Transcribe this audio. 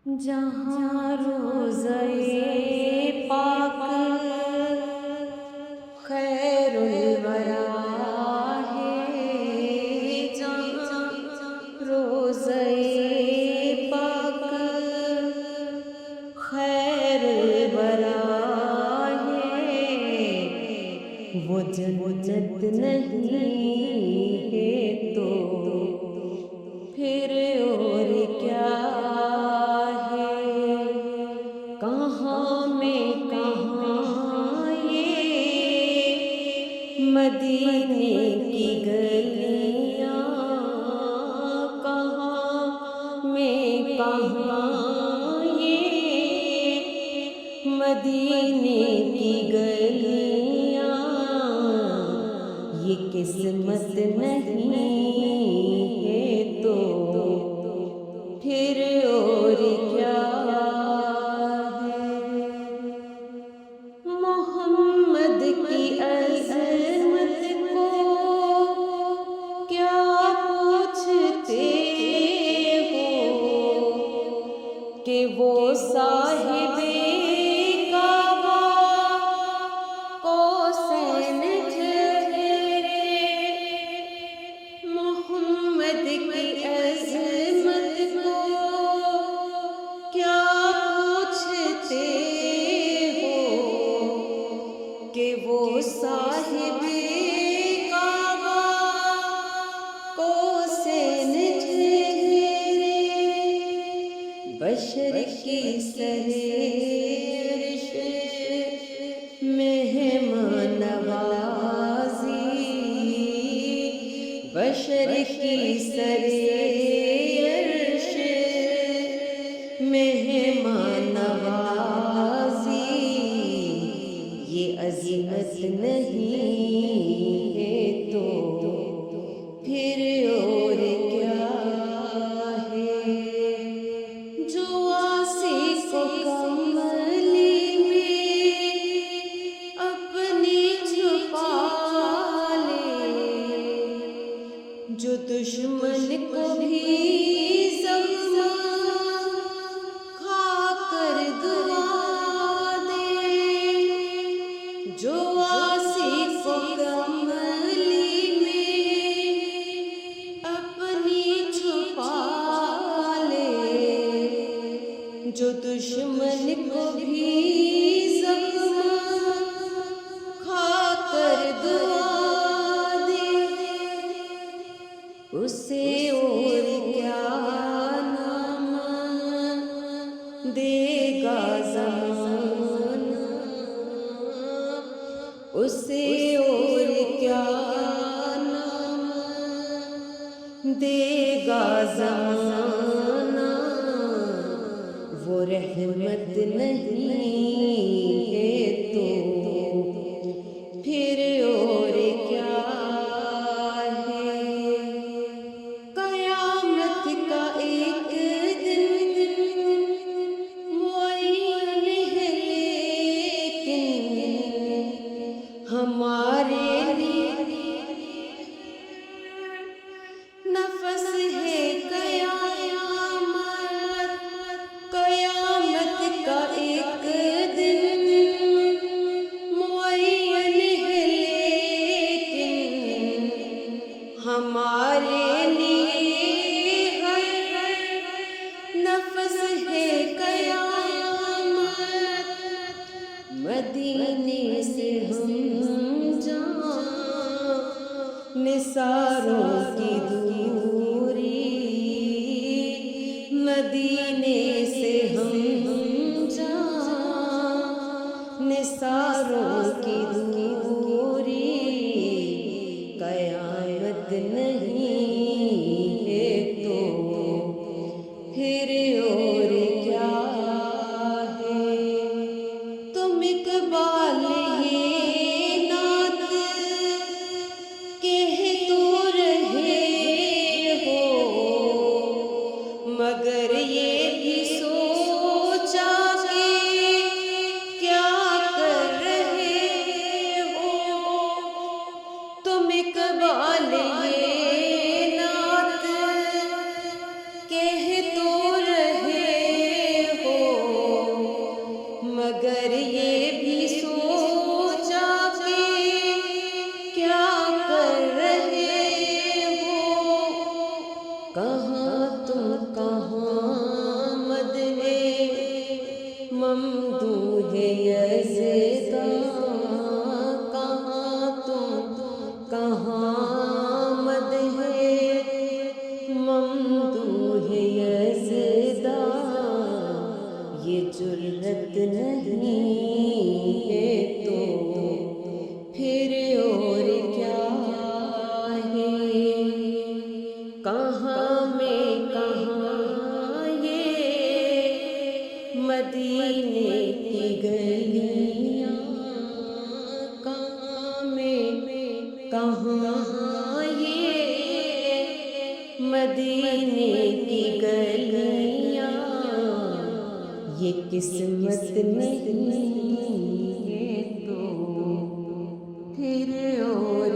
जहाँ रोज़े पाक खैरुल वरा है, जहाँ रोज़े पाक खैरुल वरा है, वो जन्नत नहीं है तो फिर और क्या है। कहाँ में कहाँ ये मदीने की गलियाँ, कहाँ में कहाँ ये मदीने की गलियाँ, ये किस्मत नहीं है तो फिर और क्या है। मोहम्मद की अज़मत को क्या पूछते हो कि वो साहिबे काबा कौसैन ठहरे। मोहम्मद की अज़मत को क्या पूछते हो कि वो साहिबे काबा कौसैन ठहरे। बशर की सरेश मेहमान नवाज़ी, बशर की सरेश मेहमान नवाज़ी, ये अज़ीमत नहीं है तो फिर और क्या है। जो आसी को कमली में अपनी छुपा ले, जो दुश्मन को भी ज़ख्म खाकर दुआ दे, जो आसी को कमली में अपनी छुपा ले, जो दुश्मन को भी ज़ख्म खाकर दुआ दे, उसे और क्या नाम देगा ज़माना, उसे और क्या नाम देगा ज़माना। वो रहमत नहीं है तो फिर और क्या है। क़यामत का एक दिन मुअय्यन है, लेकिन हमारे लिए नफ़स है क़यामत। क़यामत का एक दिन मुअय्यन है, लेकिन हमारे लिए है नफ़स है क़यामत। मदीने से हम जहाँ निसारों की दूरी, मदीने से हम जहाँ निसारों की दूरी, क़यामत नहीं है तो फिर और क्या है। तुम इक़बाल ये नात कह तो रहे हो, मगर ये भी सोचा कि क्या कर रहे हो। तुम इक़बाल ये नात कह तो रहे ये किस्मत नहीं, ये तो फिर और